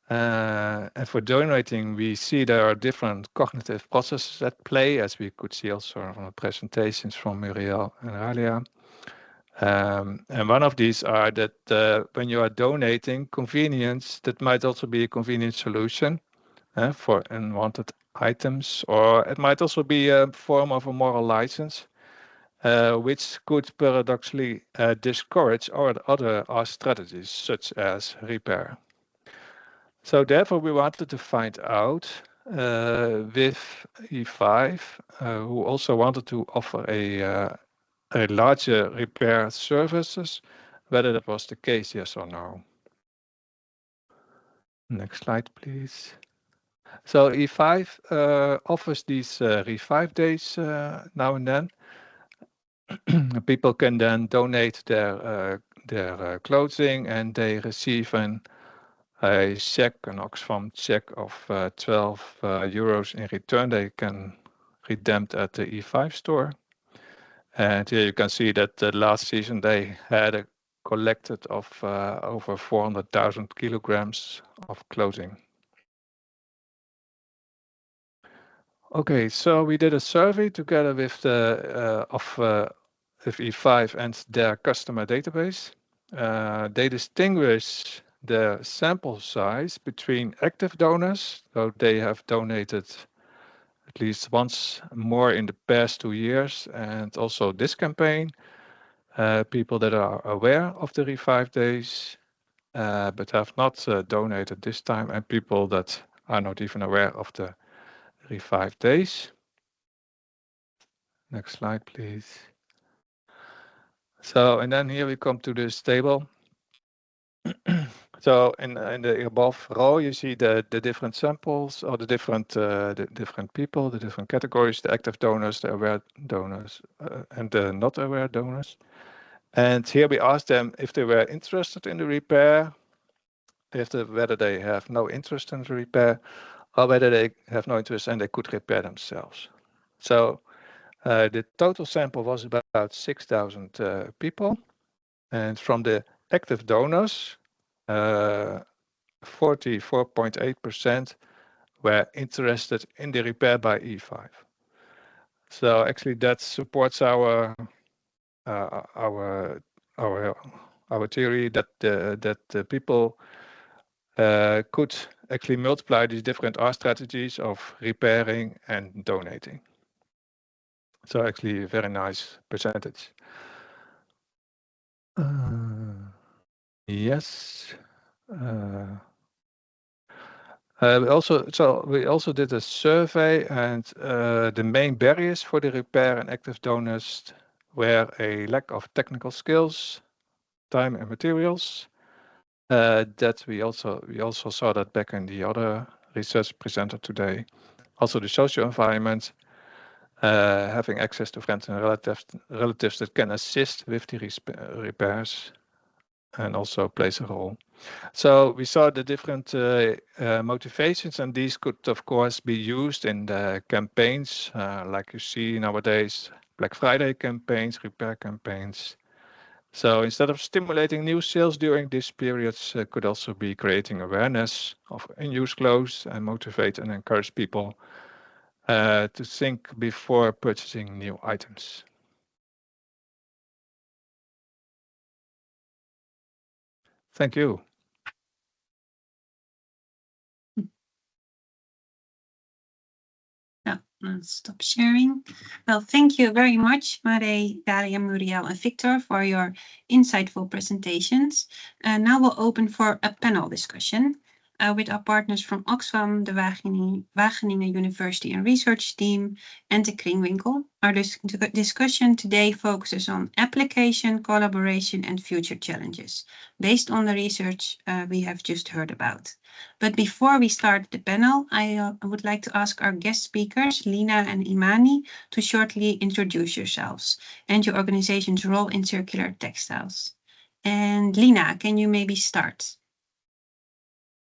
And for donating, we see there are different cognitive processes at play, as we could see also from the presentations from Muriel and Ralia. And one of these are that when you are donating, convenience, that might also be a convenient solution for unwanted items, or it might also be a form of a moral license, which could paradoxically discourage other strategies, such as repair. So therefore, we wanted to find out with E5, who also wanted to offer a larger repair services, whether that was the case, yes or no. Next slide, please. So E5 offers these Re5 days now and then. People can then donate their clothing, and they receive a check, an Oxfam check of 12 euros in return. They can redeem at the E5 store. And here you can see that the last season they had collected of over 400,000 kilograms of clothing. Okay, so we did a survey together with the with E5 and their customer database. They distinguish the sample size between active donors, so they have donated at least once more in the past 2 years, and also this campaign, people that are aware of the Re5 days, but have not donated this time, and people that are not even aware of the Re5 days. Next slide, please. So, and then here we come to this table. So in the above row, you see the different samples, or the different people, the different categories, the active donors, the aware donors, and the not aware donors. And here we asked them if they were interested in the repair, whether they have no interest in the repair, or whether they have no interest and they could repair themselves. So the total sample was about 6,000 people, and from the active donors, 44.8% were interested in the repair by E5. So actually, that supports our theory that the people could actually multiply these different R strategies of repairing and donating. So actually a very nice percentage. Yes. We also did a survey, and the main barriers for the repair and active donors were a lack of technical skills, time and materials. That we also saw that back in the other research presented today. Also the social environment, having access to friends and relatives that can assist with the repairs, and also plays a role. So we saw the different motivations, and these could of course be used in the campaigns, like you see nowadays, Black Friday campaigns, repair campaigns. So instead of stimulating new sales during these periods, could also be creating awareness of in-use clothes and motivate and encourage people to think before purchasing new items. Thank you. Let's stop sharing. Well, thank you very much, Mare, Daria, Muriel, and Victor for your insightful presentations. And now we'll open for a panel discussion with our partners from Oxfam, the Wageningen University and Research Team, and the Kringwinkel. Our discussion today focuses on application, collaboration, and future challenges, based on the research we have just heard about. But before we start the panel, I would like to ask our guest speakers, Lina and Imani, to shortly introduce yourselves and your organization's role in circular textiles. And Lina, can you maybe start?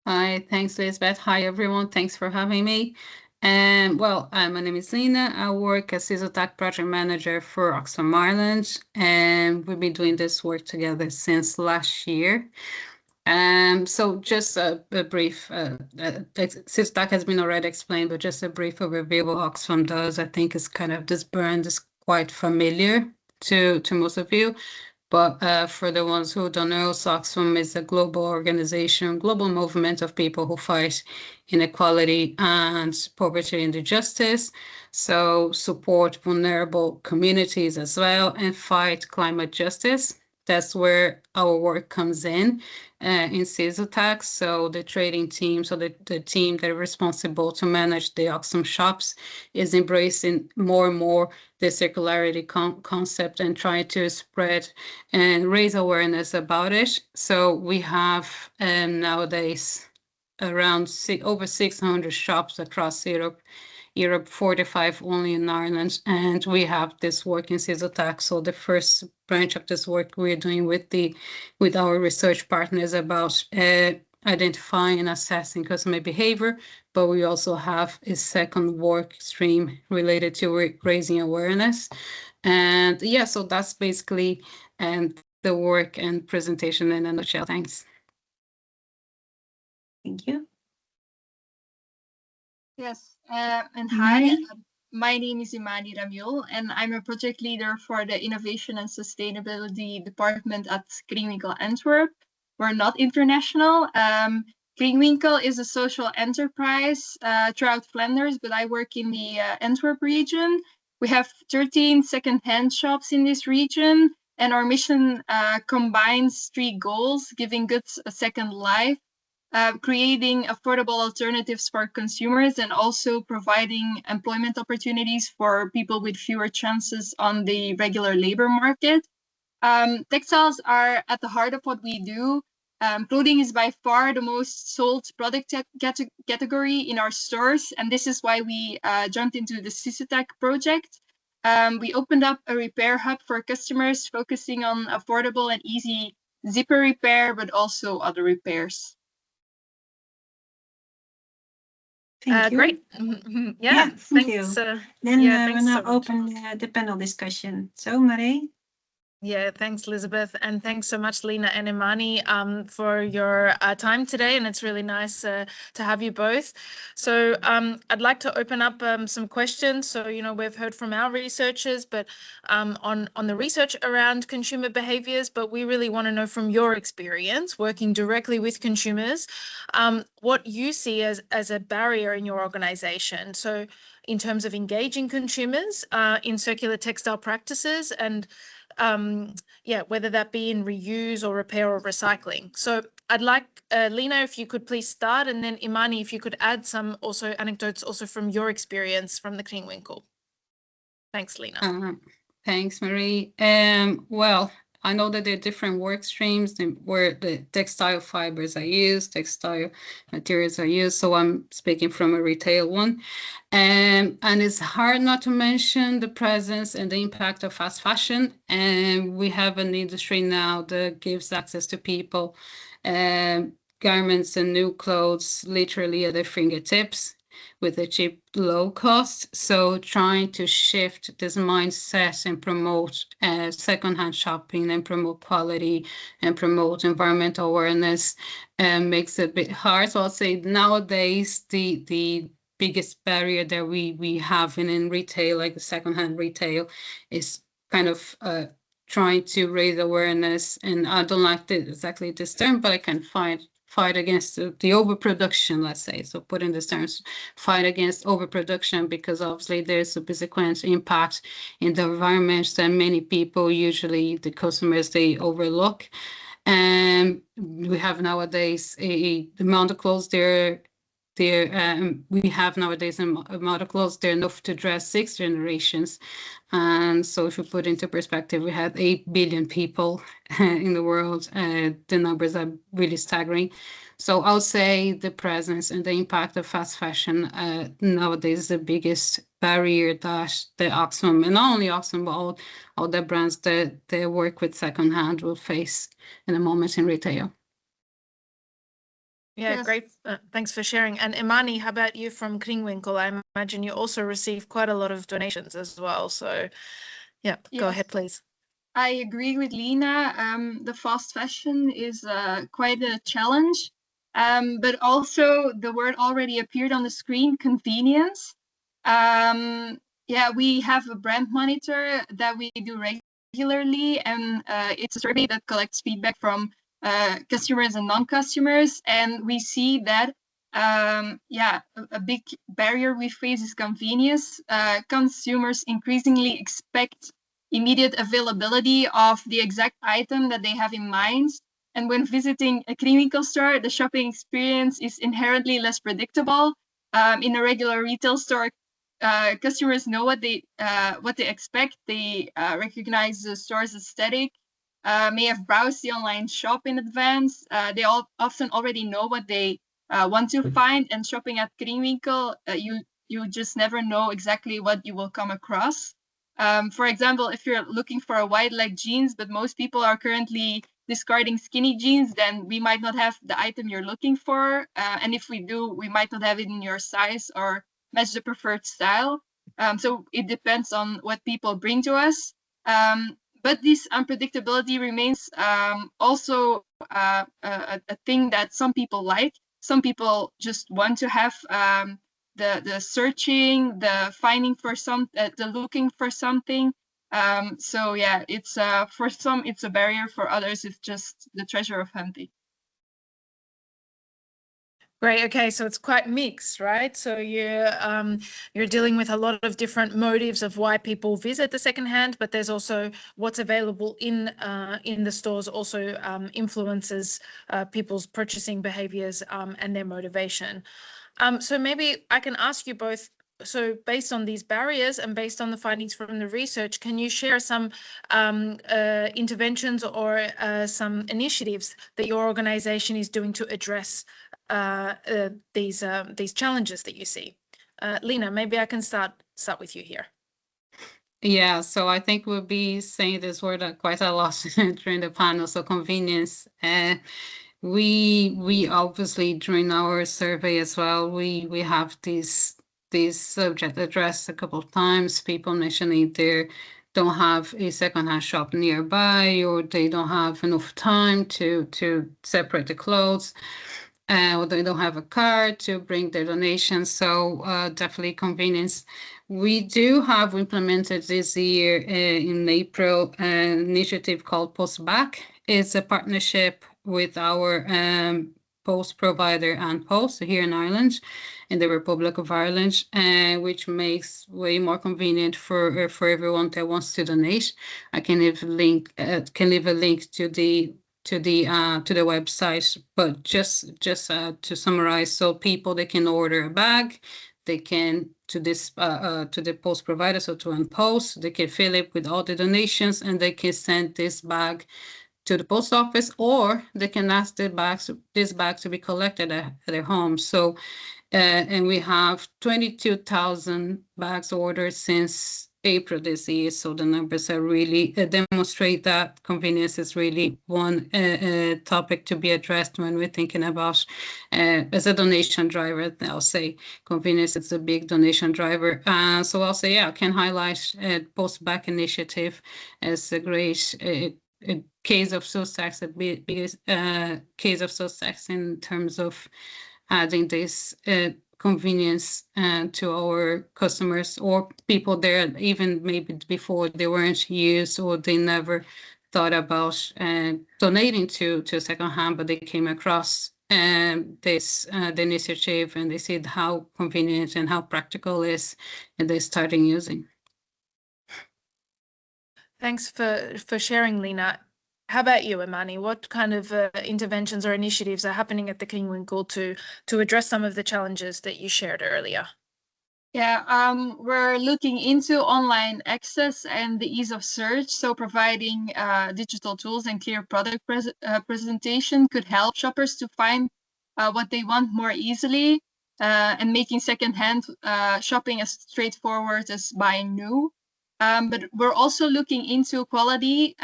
Hi, thanks, Lisbeth. Hi, everyone. Thanks for having me. Well, my name is Lina. I work as CISOTAC project manager for Oxfam Ireland, and we've been doing this work together since last year. So just a brief, CISOTAC has been already explained, but just a brief overview of what Oxfam does. I think it's kind of, this brand is quite familiar to most of you. But for the ones who don't know, Oxfam is a global organization, global movement of people who fight inequality and poverty and injustice. So support vulnerable communities as well and fight climate justice. That's where our work comes in CISOTAC. So the trading team, so the team that is responsible to manage the Oxfam shops is embracing more and more the circularity concept and trying to spread and raise awareness about it. So we have nowadays around over 600 shops across Europe, 45 only in Ireland, and we have this work in CISOTAC. So the first branch of this work we're doing with our research partners about identifying and assessing customer behavior, but we also have a second work stream related to raising awareness. And yeah, so that's basically the work and presentation in a nutshell. Thanks. Thank you. Yes, and hi, my name is Imani Ramiol, and I'm a project leader for the Innovation and Sustainability Department at Kringwinkel Antwerp. We're not international. Kringwinkel is a social enterprise throughout Flanders, but I work in the Antwerp region. We have 13 second-hand shops in this region, and our mission combines 3 goals: giving goods a second life, creating affordable alternatives for consumers, and also providing employment opportunities for people with fewer chances on the regular labor market. Textiles are at the heart of what we do. Clothing is by far the most sold product category in our stores, and this is why we jumped into the CISOTAC project. We opened up a repair hub for customers, focusing on affordable and easy zipper repair, but also other repairs. Thank you. Great. Yeah, thank thanks. you. Then yeah, thanks we'll now so much. open the panel discussion. So, Mare? Yeah, thanks, Elizabeth. And thanks so much, Lena and Imani, for your time today. And it's really nice to have you both. So I'd like to open up some questions. So, you know, we've heard from our researchers, but on the research around consumer behaviors, but we really want to know from your experience working directly with consumers, what you see as a barrier in your organization. So in terms of engaging consumers in circular textile practices and yeah, whether that be in reuse or repair or recycling. So I'd like, Lena, if you could please start, and then Imani, if you could add some also anecdotes also from your experience from the Kringwinkel. Thanks, Lena. Thanks, Marie. Well, I know that there are different work streams where the textile fibers are used, textile materials are used. So I'm speaking from a retail one. And it's hard not to mention the presence and the impact of fast fashion. And we have an industry now that gives access to people, garments and new clothes literally at their fingertips with a cheap, low cost. So trying to shift this mindset and promote secondhand shopping and promote quality and promote environmental awareness makes it a bit hard. So I'll say nowadays the biggest barrier that we have in retail, like the secondhand retail, is kind of trying to raise awareness. And I don't like exactly this term, but I can fight against the overproduction, let's say. So put in these terms, fight against overproduction, because obviously there's a consequent impact in the environment that many people, usually the customers, they overlook. And we have nowadays the amount of clothes we have nowadays an amount of clothes, they're enough to dress 6 generations. And so if you put into perspective, we have 8 billion people in the world. The numbers are really staggering. So I would say the presence and the impact of fast fashion nowadays is the biggest barrier that the Oxfam, and not only Oxfam, but all the brands that they work with secondhand will face in a moment in retail. Yeah, Yes. great. Thanks for sharing. And Imani, how about you from Kringwinkel? I imagine you also receive quite a lot of donations as well. So yeah, go ahead, please. I agree with Lena. The fast fashion is quite a challenge, but also the word already appeared on the screen, convenience. Yeah, we have a brand monitor that we do regularly, and it's a survey that collects feedback from customers and non-customers, and we see that yeah, a big barrier we face is convenience. Consumers increasingly expect immediate availability of the exact item that they have in mind. And when visiting a Kringwinkel store, the shopping experience is inherently less predictable. In a regular retail store, customers know what they expect. They recognize the store's aesthetic, may have browsed the online shop in advance. They often already know what they want to find. And shopping at Kringwinkel, you just never know exactly what you will come across. For example, if you're looking for a wide leg jeans, but most people are currently discarding skinny jeans, then we might not have the item you're looking for. And if we do, we might not have it in your size or match the preferred style. So it depends on what people bring to us. But this unpredictability remains also a thing that some people like. Some people just want to have the searching, the finding for the looking for something. So yeah, it's for some it's a barrier, for others it's just the treasure of hunting. Great. Okay, so it's quite mixed, right? So you're dealing with a lot of different motives of why people visit the secondhand, but there's also what's available in the stores also influences people's purchasing behaviors and their motivation. So maybe I can ask you both. So based on these barriers and based on the findings from the research, can you share some interventions or some initiatives that your organization is doing to address these challenges that you see? Lena, maybe I can start with you here. Yeah, so I think we'll be saying this word quite a lot during the panel. So convenience. We obviously during our survey as well, we have this subject addressed a couple of times. People mentioning don't have a secondhand shop nearby, or they don't have enough time to separate the clothes, or they don't have a car to bring their donations. So definitely convenience. We do have implemented this year in April an initiative called Postback. It's a partnership with our post provider and post here in Ireland, in the Republic of Ireland, which makes way more convenient for everyone that wants to donate. I can leave a link to the website, but just to summarize, so people, they can order a bag, they can to the post provider, so to Unpost, they can fill it with all the donations, and they can send this bag to the post office, or they can ask this bag to be collected at their home. So, and we have 22,000 bags ordered since April this year. So the numbers are really demonstrate that convenience is really one topic to be addressed when we're thinking about as a donation driver. I'll say convenience is a big donation driver. So I'll say, yeah, I can highlight Postback initiative as a great a case of success, a biggest case of success in terms of adding this convenience to our customers, or people there even maybe before they weren't used, or they never thought about donating to secondhand, but they came across this the initiative, and they see how convenient and how practical it is, and they started using. Thanks for sharing, Lena. How about you, Imani? What kind of interventions or initiatives are happening at the Kringwinkel to address some of the challenges that you shared earlier? Yeah, we're looking into online access and the ease of search. So providing digital tools and clear product presentation could help shoppers to find what they want more easily, and making secondhand shopping as straightforward as buying new. But we're also looking into quality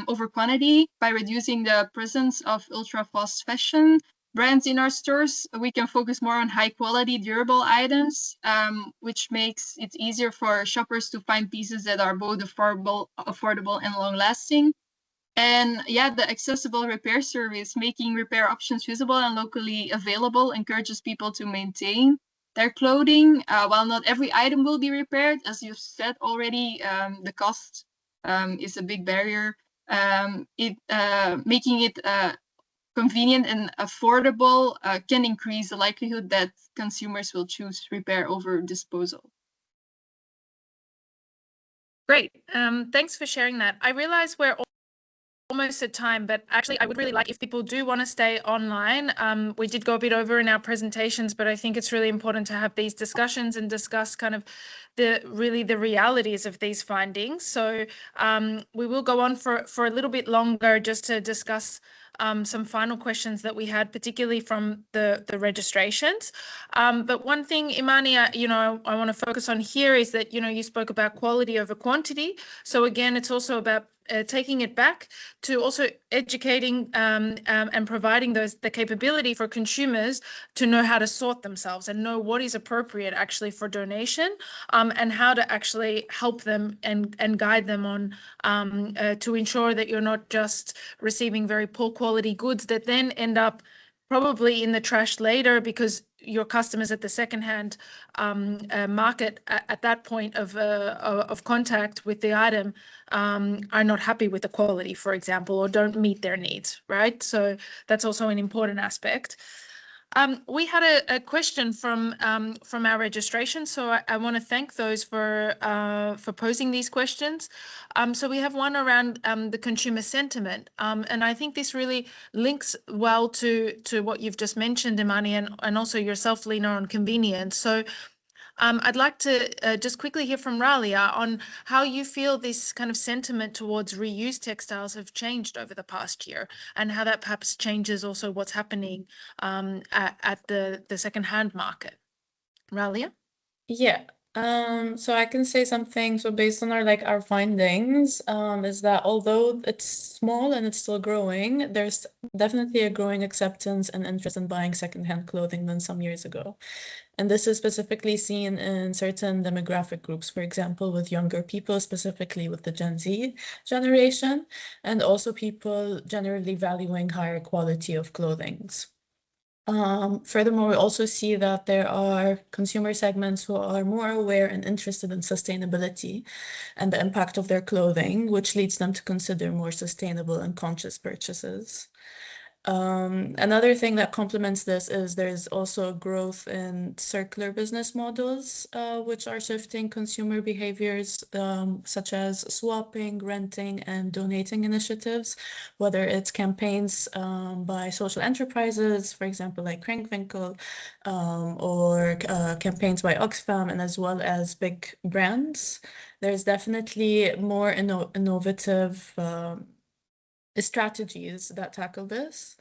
over quantity by reducing the presence of ultra-fast fashion brands in our stores. We can focus more on high quality, durable items, which makes it easier for shoppers to find pieces that are both affordable and long lasting. And yeah, the accessible repair service, making repair options visible and locally available, encourages people to maintain their clothing. While not every item will be repaired, as you've said already, the cost is a big barrier. Making it convenient and affordable can increase the likelihood that consumers will choose repair over disposal. Great. Thanks for sharing that. I realize we're almost at time, but actually I would really like, if people do want to stay online, we did go a bit over in our presentations, but I think it's really important to have these discussions and discuss kind of the realities of these findings. So we will go on for a little bit longer just to discuss some final questions that we had, particularly from the registrations. But one thing, Imani, I want to focus on here is that, you spoke about quality over quantity. So again, it's also about taking it back to also educating and providing the capability for consumers to know how to sort themselves and know what is appropriate actually for donation, and how to actually help them and guide them on to ensure that you're not just receiving very poor quality goods that then end up probably in the trash later, because your customers at the secondhand market at that point of contact with the item are not happy with the quality, for example, or don't meet their needs, right? So that's also an important aspect. We had a question from our registration, so I want to thank those for posing these questions. So we have one around the consumer sentiment, and I think this really links well to what you've just mentioned, Imani, and also yourself, Lena, on convenience. So I'd like to just quickly hear from Ralia on how you feel this kind of sentiment towards reused textiles have changed over the past year, and how that perhaps changes also what's happening at the second-hand market. Ralia? Yeah, So I can say something. So based on our findings, is that although it's small and it's still growing, there's definitely a growing acceptance and interest in buying secondhand clothing than some years ago. And this is specifically seen in certain demographic groups, for example, with younger people, specifically with the Gen Z generation, and also people generally valuing higher quality of clothing. Furthermore, we also see that there are consumer segments who are more aware and interested in sustainability and the impact of their clothing, which leads them to consider more sustainable and conscious purchases. Another thing that complements this is there's also growth in circular business models, which are shifting consumer behaviors, such as swapping, renting, and donating initiatives, whether it's campaigns by social enterprises, for example, like Kringwinkel, or campaigns by Oxfam, and as well as big brands. There's definitely more innovative strategies that tackle this.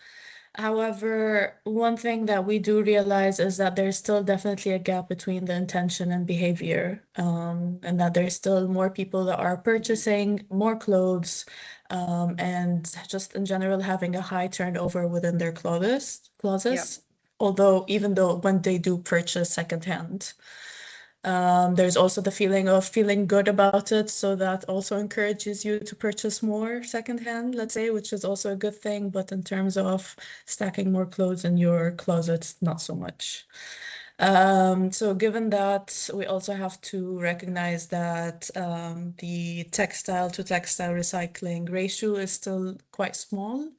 However, one thing that we do realize is that there's still definitely a gap between the intention and behavior, and that there's still more people that are purchasing more clothes, and just in general having a high turnover within their closets, even though when they do purchase secondhand. There's also the feeling of feeling good about it, so that also encourages you to purchase more secondhand, let's say, which is also a good thing, but in terms of stacking more clothes in your closet, not so much. So given that, we also have to recognize that the textile to textile recycling ratio is still quite small.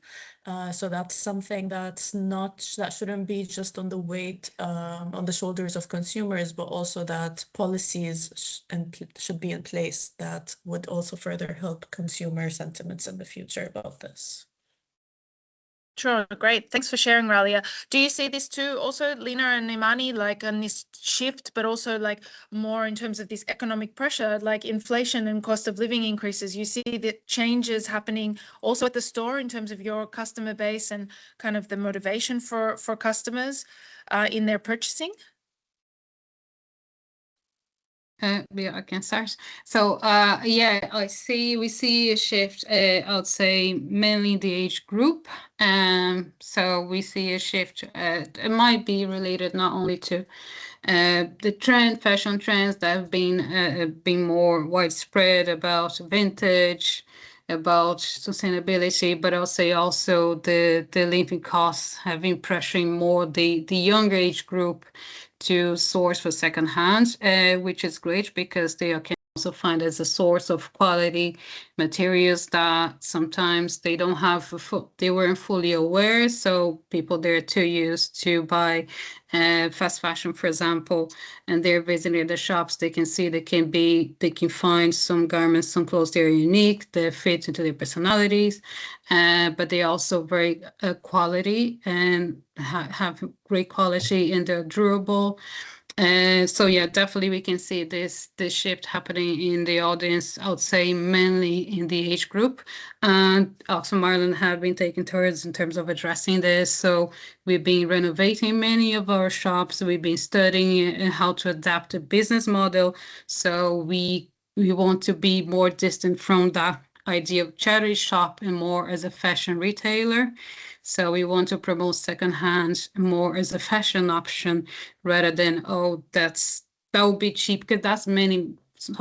So that's something that shouldn't be just on the weight, on the shoulders of consumers, but also that policies should be in place that would also further help consumer sentiments in the future about this. Sure, great. Thanks for sharing, Ralia. Do you see this too, also, Lina and Imani, like on this shift, but also like more in terms of this economic pressure, like inflation and cost of living increases? You see the changes happening also at the store in terms of your customer base and kind of the motivation for customers in their purchasing? Yeah, I can start. So yeah, we see a shift, I would say mainly the age group. So we see a shift, it might be related not only to the fashion trends that have been more widespread about vintage, about sustainability, but I'll say also the living costs have been pressuring more the younger age group to source for secondhand, which is great because they can also find as a source of quality materials that sometimes they don't have, they weren't fully aware. So people, they're too used to buy fast fashion, for example, and they're visiting the shops, they can see they can find some garments, some clothes that are unique, that fit into their personalities, but they also very quality and have great quality and they're durable. So yeah, definitely we can see this shift happening in the audience, I would say mainly in the age group. And Oxfam Ireland have been taking turns in terms of addressing this. So we've been renovating many of our shops. We've been studying how to adapt a business model. So we want to be more distant from that idea of charity shop and more as a fashion retailer. So we want to promote secondhand more as a fashion option rather than, oh, that would be cheap, because that's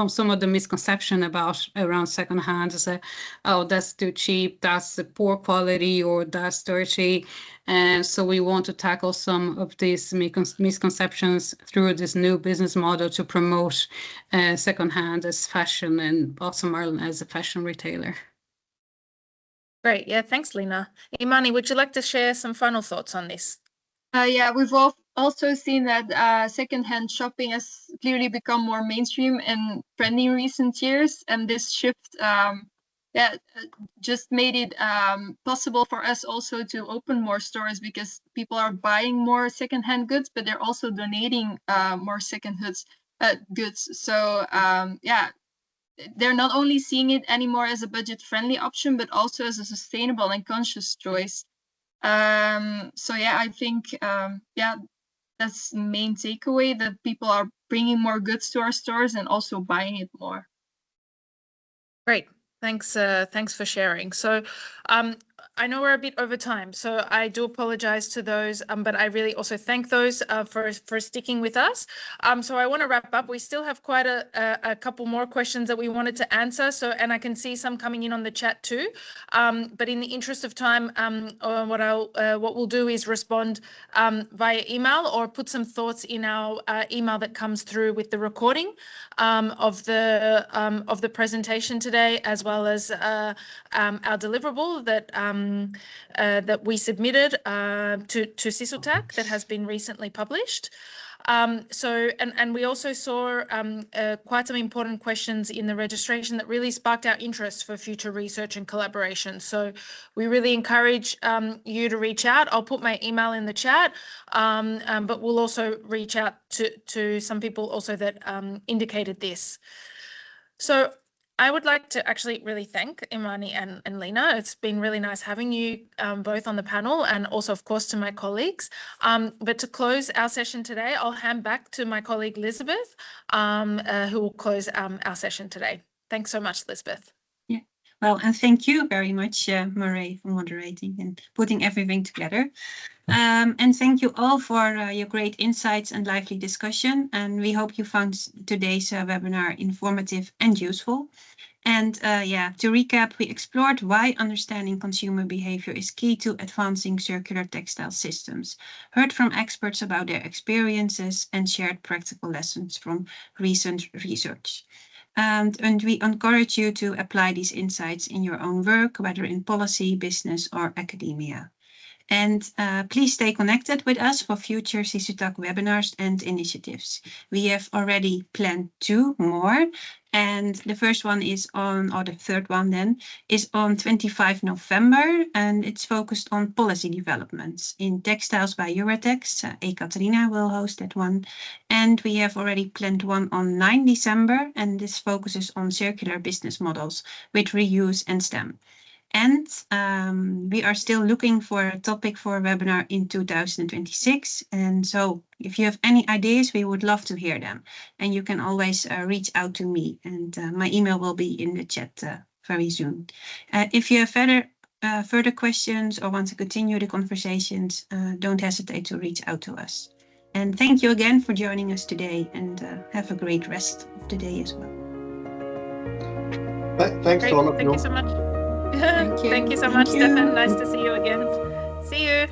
some of the misconception around secondhand is that, oh, that's too cheap, that's the poor quality, or that's dirty. And so we want to tackle some of these misconceptions through this new business model to promote secondhand as fashion and Oxfam Ireland as a fashion retailer. Great. Yeah, thanks, Lina. Imani, would you like to share some final thoughts on this? Yeah, we've also seen that secondhand shopping has clearly become more mainstream and trendy in recent years, and this shift just made it possible for us also to open more stores, because people are buying more secondhand goods, but they're also donating more secondhand goods. So yeah, they're not only seeing it anymore as a budget-friendly option, but also as a sustainable and conscious choice. So yeah, I think yeah, that's the main takeaway, that people are bringing more goods to our stores and also buying it more. Great. Thanks for sharing. So I know we're a bit over time, so I do apologize to those, but I really also thank those for sticking with us. So I want to wrap up. We still have quite a couple more questions that we wanted to answer. So, and I can see some coming in on the chat too. But in the interest of time, what we'll do is respond via email or put some thoughts in our email that comes through with the recording of the presentation today, as well as our deliverable that we submitted to Sisseltac that has been recently published. And we also saw quite some important questions in the registration that really sparked our interest for future research and collaboration. So we really encourage you to reach out. I'll put my email in the chat, but we'll also reach out to some people also that indicated this. So I would like to actually really thank Imani and Lena. It's been really nice having you both on the panel, and also, of course, to my colleagues. But to close our session today, I'll hand back to my colleague, Elizabeth, who will close our session today. Thanks so much, Elizabeth. Yeah, well, and thank you very much, Murray, for moderating and putting everything together. And thank you all for your great insights and lively discussion. And we hope you found today's webinar informative and useful. And to recap, we explored why understanding consumer behavior is key to advancing circular textile systems, heard from experts about their experiences, and shared practical lessons from recent research. And we encourage you to apply these insights in your own work, whether in policy, business, or academia. And please stay connected with us for future Sisseltac webinars and initiatives. We have already planned 2 more. And the first one is on, or the third one then, is on 25 November. And it's focused on policy developments in textiles by Eurotex. Ekaterina will host that one. And we have already planned one on 9 December. And this focuses on circular business models with reuse and STEM. And we are still looking for a topic for a webinar in 2026. And so if you have any ideas, we would love to hear them. And you can always reach out to me. And my email will be in the chat very soon. If you have further questions or want to continue the conversations, don't hesitate to reach out to us. And thank you again for joining us today, and have a great rest of the day as well. Thanks to all of you. Thank you so much. Thank you. Thank you so much, Stefan. Nice to see you again. See you.